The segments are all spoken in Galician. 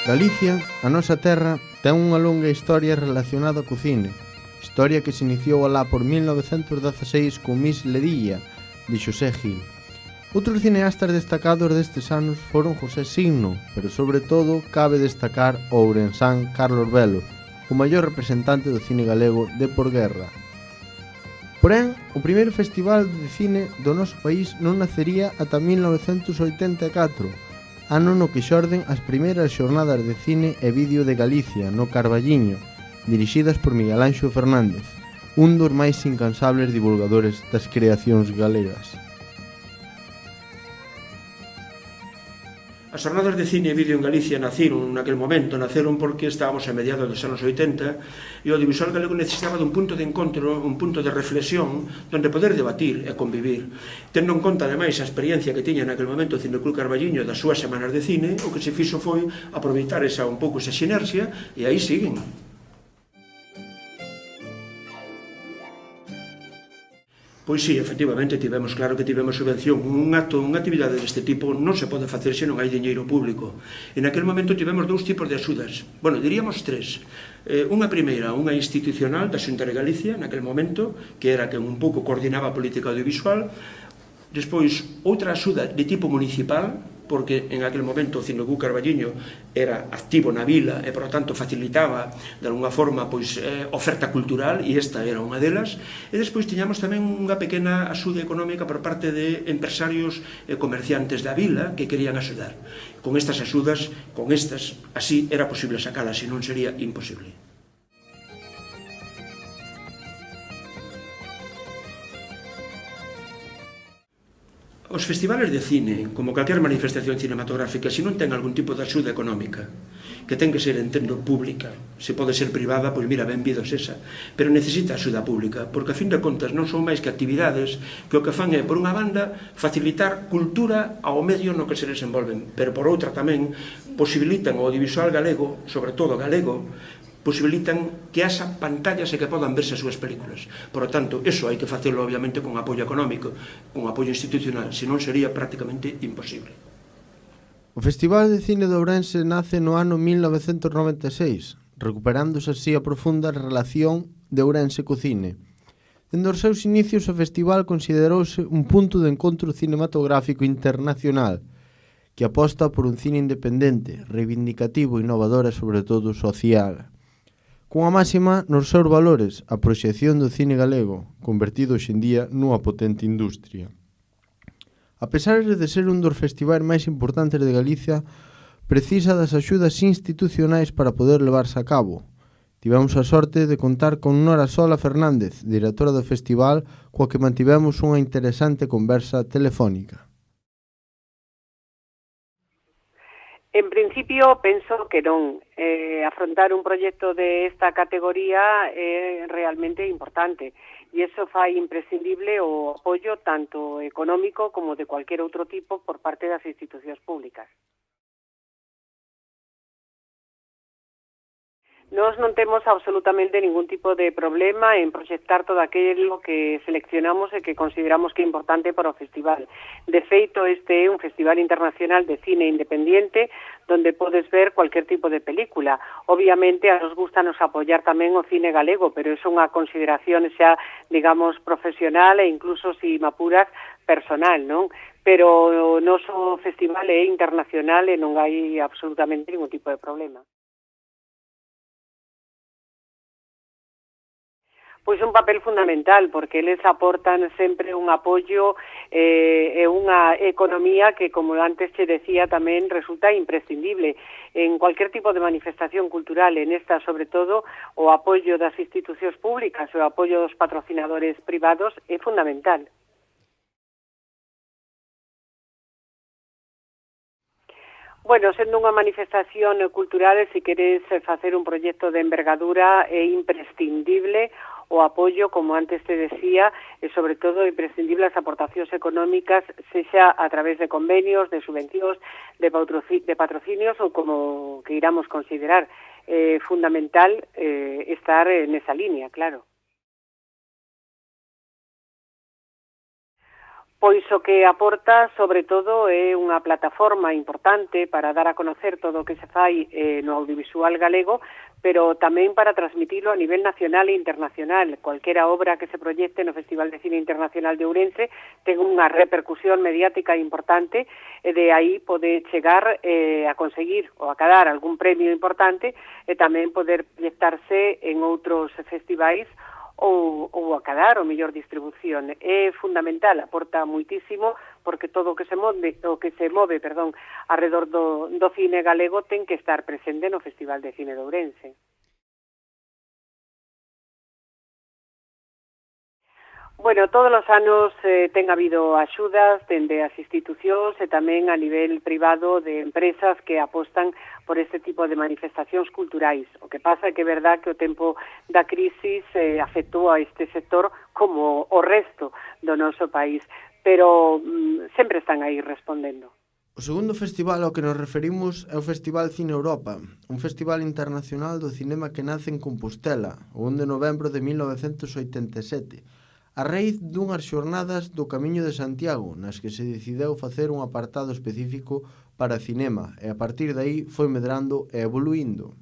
Galicia, a nosa terra, ten unha longa historia relacionada co cine. Historia que se iniciou alá por 1916 con Miss Ledilla, de Xosé Gil. Outros cineastas destacados destes anos foron José Signo, pero sobre todo cabe destacar o ourensán Carlos Velo, o maior representante do cine galego de por guerra. Porén, o primeiro festival de cine do noso país non nacería ata 1984, ano no que xorden as primeiras xornadas de cine e vídeo de Galicia, no Carballiño, dirixidas por Miguel Anxo Fernández, un dos máis incansables divulgadores das creacións galegas. As xornadas de cine e vídeo en Galicia naceron porque estábamos a mediados dos anos 80 e o audiovisual galego necesitaba dun punto de encontro, un punto de reflexión onde poder debatir e convivir. Tendo en conta, ademais, a experiencia que tiña naquel momento o Cineclub Carballiño das súas semanas de cine, o que se fixo foi aproveitar esa xinerxia e aí siguen. Pois sí, efectivamente, claro que tivemos subvención. Unha actividade deste tipo non se pode facer se non hai diñeiro público. En aquel momento tivemos dous tipos de axudas. Bueno, diríamos tres. Unha primeira, unha institucional da Xunta de Galicia, naquel momento, que era que un pouco coordinaba a política audiovisual. Despois, outra axuda de tipo municipal, porque en aquel momento o Cineclub Carballiño era activo na vila e, por lo tanto, facilitaba de alguna forma oferta cultural, e esta era unha delas. E despois tiñamos tamén unha pequena axuda económica por parte de empresarios e comerciantes da vila que querían axudar. Con estas axudas, así era posible sacalas, se non sería imposible. Os festivales de cine, como calquer manifestación cinematográfica, se non ten algún tipo de axuda económica, que ten que ser, entendo, pública. Se pode ser privada, pois mira, benvidos esa, pero necesita axuda pública, porque a fin de contas non son máis que actividades que o que fan é, por unha banda, facilitar cultura ao medio no que se desenvolven, pero por outra tamén posibilitan o audiovisual galego, sobre todo galego, posibilitan que haxa pantallas e que podan verse as súas películas. Por lo tanto, eso hai que facelo obviamente con apoio económico, con apoio institucional, senón sería prácticamente imposible. O Festival de Cine de Ourense nace no ano 1996, recuperándose así a profunda relación de Ourense co cine. Dende os seus inicios, o festival considerouse un punto de encontro cinematográfico internacional, que aposta por un cine independente, reivindicativo, innovador e, sobre todo, social. Cunha máxima nos seus valores, a proxección do cine galego, convertido hoxendía nunha potente industria. A pesar de ser un dos festivais máis importantes de Galicia, precisa das axudas institucionais para poder levarse a cabo. Tivemos a sorte de contar con Nora Sola Fernández, directora do festival, coa que mantivemos unha interesante conversa telefónica. En principio, penso que non. Afrontar un proxecto de esta categoría é realmente importante e iso fai imprescindible o apoio tanto económico como de cualquier outro tipo por parte das institucións públicas. Nós non temos absolutamente ningún tipo de problema en proxectar todo aquilo que seleccionamos e que consideramos que é importante para o festival. De feito, este é un festival internacional de cine independiente donde podes ver cualquier tipo de película. Obviamente, a nos gustanos apoiar tamén o cine galego, pero é unha consideración xa, digamos, profesional e incluso, si me apuras, personal, non? Pero o noso festival é internacional e non hai absolutamente ningún tipo de problema. Pois un papel fundamental, porque eles aportan sempre un apoio e unha economía que, como antes che decía, tamén resulta imprescindible. En cualquier tipo de manifestación cultural, en esta, sobre todo, o apoio das institucións públicas e o apoio dos patrocinadores privados é fundamental. Bueno, sendo unha manifestación cultural, se queres facer un proxecto de envergadura, é imprescindible o apoio, como antes te decía, e sobre todo imprescindible as aportacións económicas, sexa a través de convenios, de subvencións, de patrocinios ou como que iramos considerar. Fundamental estar nesa línea, claro. Pois o que aporta, sobre todo, é unha plataforma importante para dar a conocer todo o que se fai no audiovisual galego, pero tamén para transmitilo a nivel nacional e internacional. Cualquera obra que se proyecte no Festival de Cine Internacional de Ourense ten unha repercusión mediática importante e de aí pode chegar a conseguir ou a cadar algún premio importante e tamén poder proyectarse en outros festivais ou a cadar o mellor distribución. É fundamental, aporta muitísimo, porque todo o que se move alrededor do cine galego ten que estar presente no Festival de Cine de Ourense. Bueno, todos os anos ten habido axudas dende as institucións e tamén a nivel privado de empresas que apostan por este tipo de manifestacións culturais. O que pasa é que é verdad que o tempo da crisis afectou a este sector como o resto do noso país, pero sempre están aí respondendo. O segundo festival ao que nos referimos é o Festival Cine Europa, un festival internacional do cinema que nace en Compostela, o 1 de novembro de 1987, a raíz dunhas xornadas do Camiño de Santiago, nas que se decideu facer un apartado específico para cinema, e a partir de aí foi medrando e evoluindo.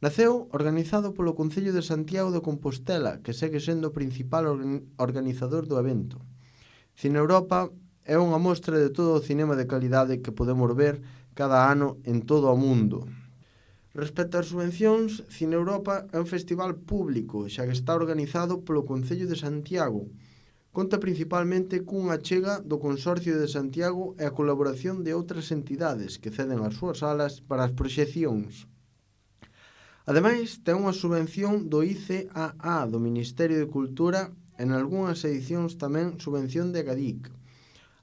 Naceu organizado polo Concello de Santiago de Compostela, que segue sendo o principal organizador do evento. Cine Europa é unha mostra de todo o cinema de calidade que podemos ver cada ano en todo o mundo. Respecto ás subvencións, Cine Europa é un festival público, xa que está organizado polo Concello de Santiago. Conta principalmente cunha achega do Consorcio de Santiago e a colaboración de outras entidades que ceden as súas salas para as proxeccións. Ademais, ten unha subvención do ICAA, do Ministerio de Cultura, e en algunhas edicións tamén subvención de Agadic.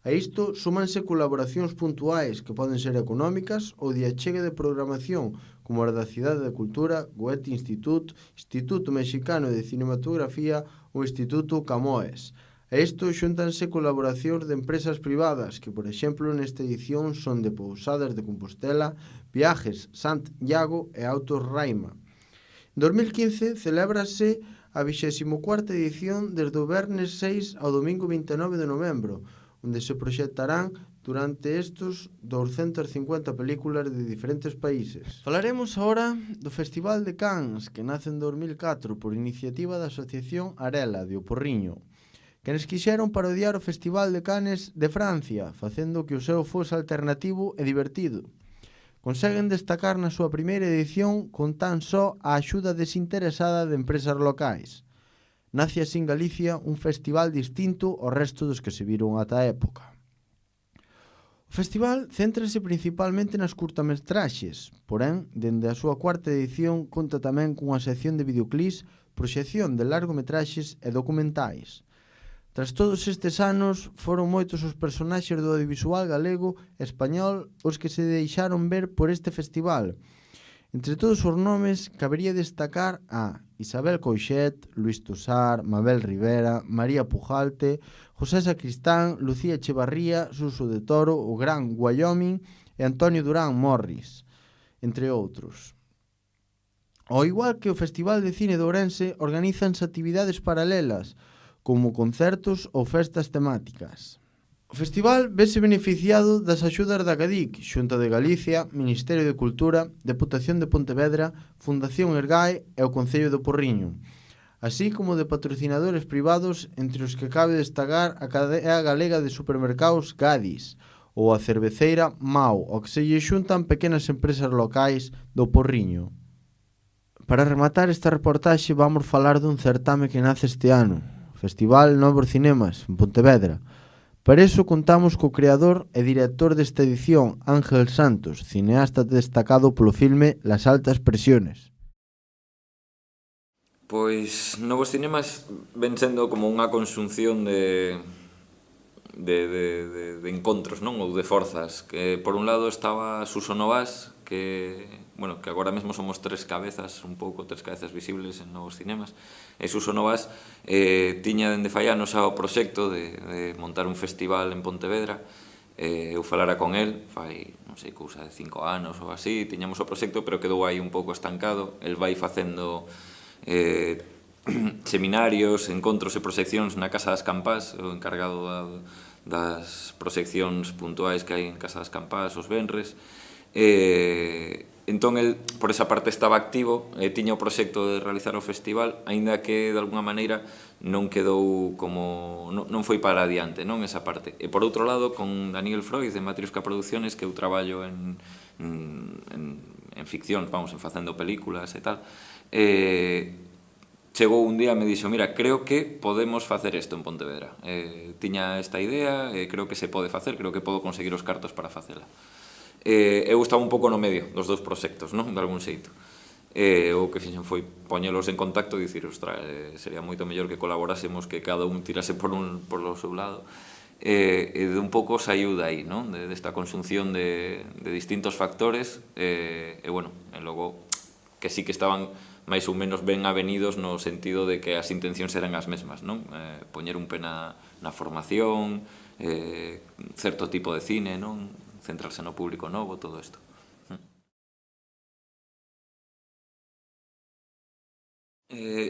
A isto súmanse colaboracións puntuais que poden ser económicas ou de achegue de programación, como a da Cidade de Cultura, Goethe Institut, Instituto Mexicano de Cinematografía ou Instituto Camões. A isto xuntanse colaboracións de empresas privadas que, por exemplo, nesta edición son de Pousadas de Compostela, Viajes Santiago e Autos Raima. En 2015 celébrase a 24ª edición desde o Vernes 6 ao domingo 29 de novembro, onde se proxectarán durante estos 250 películas de diferentes países. Falaremos agora do Festival de Cannes, que nace en 2004 por iniciativa da Asociación Arela, de O Porriño, que nos quixeron parodiar o Festival de Cannes de Francia, facendo que o seu fose alternativo e divertido. Conseguen destacar na súa primeira edición con tan só a axuda desinteresada de empresas locais. Nace así en Galicia un festival distinto ao resto dos que se viron ata a época. O festival céntrase principalmente nas curtametraxes, porén, dende a súa cuarta edición conta tamén cunha sección de videoclips, proxección de largometraxes e documentais. Tras todos estes anos, foron moitos os personaxes do audiovisual galego e español os que se deixaron ver por este festival. Entre todos os nomes, cabería destacar a Isabel Coixet, Luis Tosar, Mabel Rivera, María Pujalte, José Sacristán, Lucía Echevarría, Suso de Toro, o Gran Wyoming e Antonio Durán Morris, entre outros. Ao igual que o Festival de Cine de Ourense, organízanse actividades paralelas, como concertos ou festas temáticas. O festival vese beneficiado das axudas da Agadic, Xunta de Galicia, Ministerio de Cultura, Deputación de Pontevedra, Fundación Ergae e o Concello do Porriño, así como de patrocinadores privados entre os que cabe destacar a cadea galega de supermercados Gadis ou a cerveceira Mau, ao que se lle xuntan pequenas empresas locais do Porriño. Para rematar esta reportaxe vamos falar dun certame que nace este ano, o Festival Novos Cinemas, en Pontevedra. Para iso contamos co creador e director desta edición, Ángel Santos, cineasta destacado polo filme Las altas presiones. Pois Novos Cinemas ven sendo como unha conxunción de encontros, non? Ou de forzas. Que por un lado estaba Suso Novas, que agora mesmo somos tres cabezas visibles en Novos Cinemas, e Suso Novas tiña dende fai anos o proxecto de montar un festival en Pontevedra. Eu falara con el fai, non sei, cousa de 5 anos ou así, tiñamos o proxecto, pero quedou aí un pouco estancado. El vai facendo seminarios, encontros e proxeccións na Casa das Campás, o encargado das proxeccións puntuais que hai en Casa das Campás os venres. Entón, el, por esa parte, estaba activo, tiña o proxecto de realizar o festival, aínda que, de alguna maneira, non quedou como... non foi para adiante, non, esa parte. E, por outro lado, con Daniel Freud, de Matriusca Producciones, que eu traballo en ficción, vamos, en facendo películas e tal, chegou un día e me dixo, mira, creo que podemos facer isto en Pontevedra. Tiña esta idea, creo que se pode facer, creo que podo conseguir os cartos para facela. Eu estaba un pouco no medio dos dous proxectos, non? De algún xeito. O que fixen foi poñelos en contacto e dicir, ostra, sería moito mellor que colaborásemos, que cada un tirase por o seu lado. E de un pouco saiu de aí, non? Desta conxunción de distintos factores, e, bueno, e logo que sí que estaban máis ou menos ben avenidos no sentido de que as intencións eran as mesmas, non? Poñer un pé na formación, certo tipo de cine, non? Centrarse no público novo, todo isto.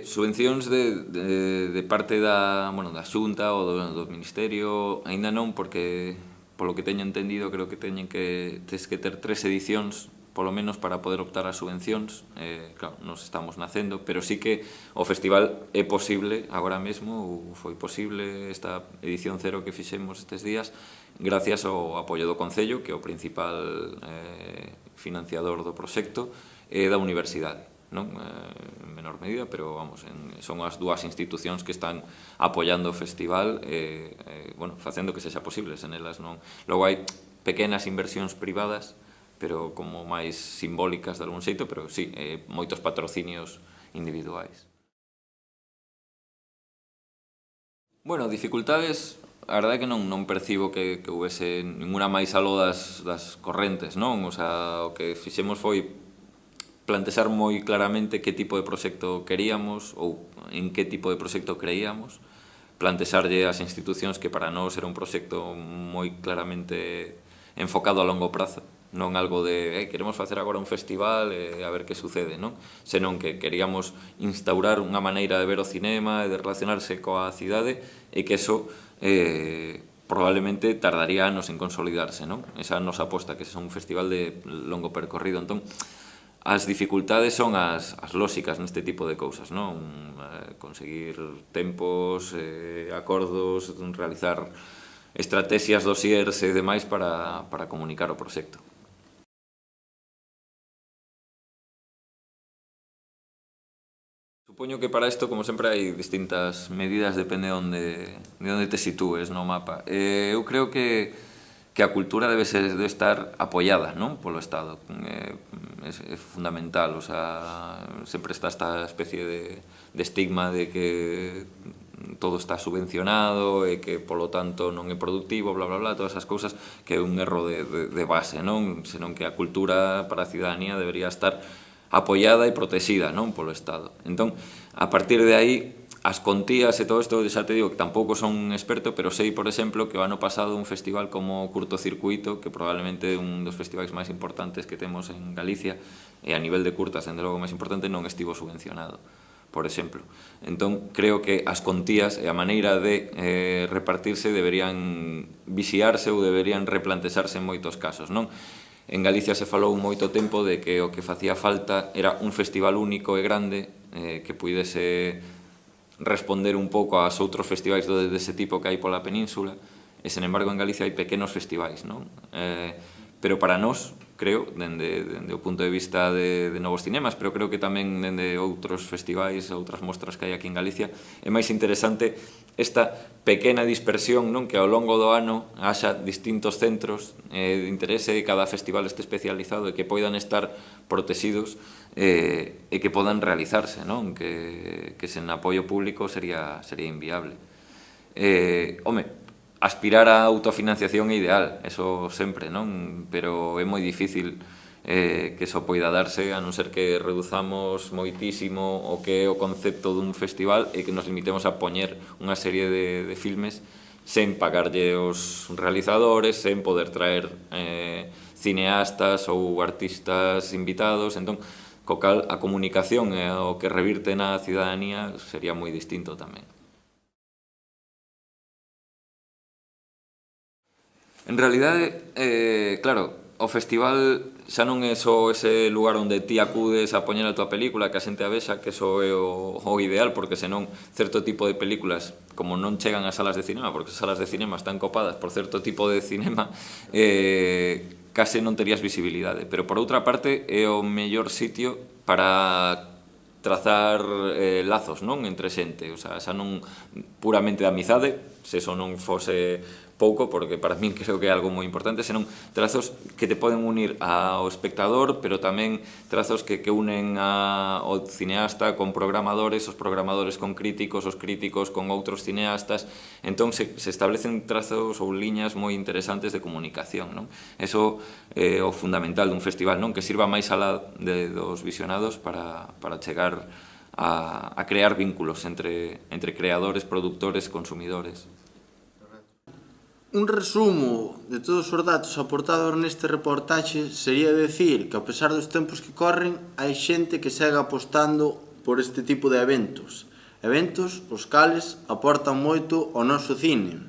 Subvencións de parte da Xunta ou do Ministerio, aínda non, porque, polo que teño entendido, creo que tes que ter 3 edicións, polo menos, para poder optar a subvencións. Claro, nos estamos nacendo, pero sí que o festival é posible agora mesmo, ou foi posible esta edición 0 que fixemos estes días, gracias ao apoio do Concello, que é o principal financiador do proxecto, e da Universidade, non? En menor medida, pero, vamos, son as dúas institucións que están apoiando o festival, bueno, facendo que sexa posible, sen elas non. Logo hai pequenas inversións privadas, pero como máis simbólicas de algún xeito, pero sí, moitos patrocinios individuais. Bueno, dificultades, a verdade é que non percibo que houvese ninguna máis aló das correntes, non? O sea, o que fixemos foi plantexar moi claramente que tipo de proxecto queríamos ou en que tipo de proxecto creíamos, plantexarlle ás institucións que para nós era un proxecto moi claramente enfocado a longo prazo, non algo de queremos facer agora un festival e a ver que sucede, non? Senón que queríamos instaurar unha maneira de ver o cinema e de relacionarse coa cidade e que eso probablemente tardaría anos en consolidarse, non? Esa é a nosa aposta, que é un festival de longo percorrido. Entón, as dificultades son as lóxicas neste tipo de cousas, non? Conseguir tempos, acordos, realizar estrategias, dosiers e demais para comunicar o proxecto. Supoño que para isto, como sempre, hai distintas medidas, depende de onde te sitúes no mapa. Eu creo que a cultura debe estar apoiada, non? Polo Estado. É fundamental, o sea, sempre está esta especie de estigma de que todo está subvencionado e que, polo tanto, non é productivo, bla, bla, bla, todas esas cousas, que é un erro de base, non? Senón que a cultura para a cidadanía debería estar apoiada e protexida, non, polo Estado. Entón, a partir de aí, as contías e todo isto, xa te digo que tampouco son un experto, pero sei, por exemplo, que o ano pasado un festival como Curtocircuito, que probablemente é un dos festivais máis importantes que temos en Galicia, e a nivel de curtas, dende logo máis importante, non estivo subvencionado, por exemplo. Entón, creo que as contías e a maneira de repartirse deberían vixiarse ou deberían replantexarse en moitos casos, non? En Galicia se falou moito tempo de que o que facía falta era un festival único e grande que puidese responder un pouco aos outros festivais dese tipo que hai pola península, e, sen embargo, en Galicia hai pequenos festivais, non? Pero para nós, creo, dende o punto de vista de novos cinemas, pero creo que tamén dende outros festivais, outras mostras que hai aquí en Galicia, é máis interesante esta pequena dispersión, non? Que ao longo do ano haxa distintos centros de interese, cada festival este especializado e que poidan estar protegidos e que podan realizarse, non? Que sen apoio público sería inviable. Home, aspirar á autofinanciación é ideal, eso sempre, non? Pero é moi difícil que eso poida darse, a non ser que reduzamos moitísimo o que é o concepto dun festival e que nos limitemos a poñer unha serie de filmes sen pagarlle os realizadores, sen poder traer cineastas ou artistas invitados. Entón, co cal a comunicación e o que revirte na cidadanía sería moi distinto tamén. En realidade, claro, o festival xa non é só ese lugar onde ti acudes a poñer a tua película, que a xente a vexa, que eso é o ideal, porque senón certo tipo de películas, como non chegan ás salas de cinema, porque as salas de cinema están copadas por certo tipo de cinema, case non terías visibilidade. Pero por outra parte é o mellor sitio para trazar lazos, non, entre xente, o sea, xa non puramente de amizade, se eso non fose pouco, porque para min creo que é algo moi importante, senón trazos que te poden unir ao espectador, pero tamén trazos que unen ao cineasta con programadores, os programadores con críticos, os críticos con outros cineastas. Entón se establecen trazos ou liñas moi interesantes de comunicación, non? Eso é o fundamental dun festival, non? Que sirva máis alá dos visionados para chegar a crear vínculos entre creadores, productores, consumidores. Un resumo de todos os datos aportados neste reportaxe sería decir que, a pesar dos tempos que corren, hai xente que segue apostando por este tipo de eventos. Eventos os cales aportan moito ao noso cine.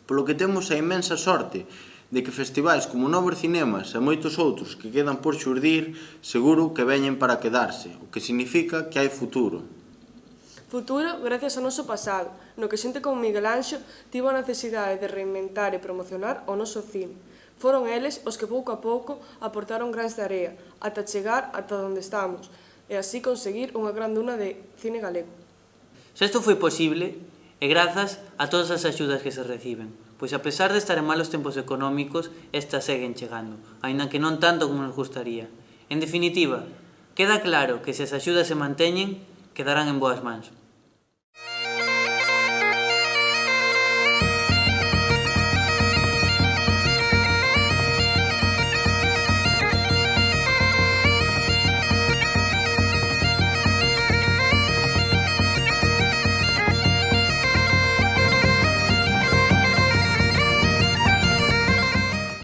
Polo que temos a inmensa sorte de que festivais como Novos Cinemas e moitos outros que quedan por xurdir seguro que veñen para quedarse, o que significa que hai futuro. Futuro gracias ao noso pasado, no que xente como Miguel Anxo tivo a necesidade de reinventar e promocionar o noso cine. Foron eles os que pouco a pouco aportaron grans de area, ata chegar ata onde estamos, e así conseguir unha gran duna de cine galego. Xa isto foi posible e grazas a todas as axudas que se reciben, pois a pesar de estar en malos tempos económicos, estas seguen chegando, aínda que non tanto como nos gustaría. En definitiva, queda claro que se as axudas se manteñen, quedarán en boas mans.